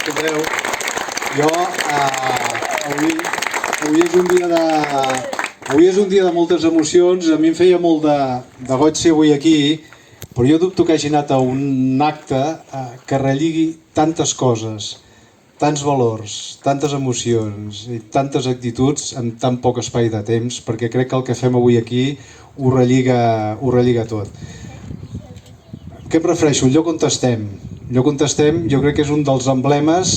escolteu, jo avui és un dia de moltes emocions. A mi em feia molt de goig ser avui aquí, però jo dubto que hagi anat a un acte que relligui tantes coses, tants valors, tantes emocions i tantes actituds en tan poc espai de temps, perquè crec que el que fem avui aquí ho relliga tot. Què em refereixo? El lloc on estem. El lloc on estem jo crec que és un dels emblemes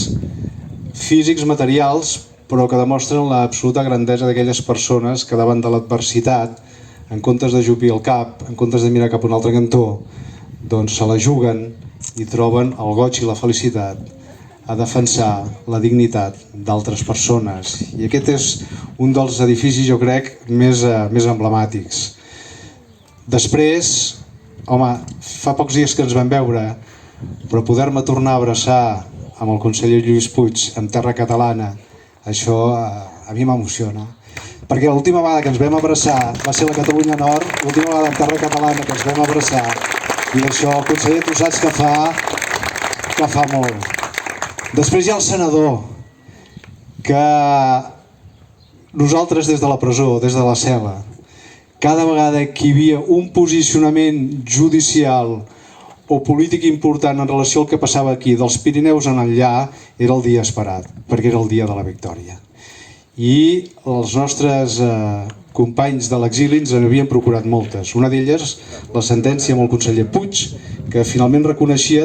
físics, materials, però que demostren l'absoluta grandesa d'aquelles persones que davant de l'adversitat, en comptes d'ajupir el cap, en comptes de mirar cap a un altre cantó, doncs se la juguen i troben el goig i la felicitat a defensar la dignitat d'altres persones. I aquest és un dels edificis, jo crec, més emblemàtics. Després, home, fa pocs dies que ens vam veure, però poder-me tornar a abraçar amb el conseller Lluís Puig en terra catalana, això a mi m'emociona. Perquè l'última vegada que ens vam abraçar va ser la Catalunya Nord, l'última vegada en terra catalana que ens vam abraçar, i això, conseller, tu saps que fa molt. Després hi ha el senador, que nosaltres des de la presó, des de la cel·la, cada vegada que hi havia un posicionament judicial o polític important en relació al que passava aquí, dels Pirineus en enllà, era el dia esperat, perquè era el dia de la victòria. I els nostres companys de l'exili ens n'havien procurat moltes. Una d'elles, la sentència amb el conseller Puig, que finalment reconeixia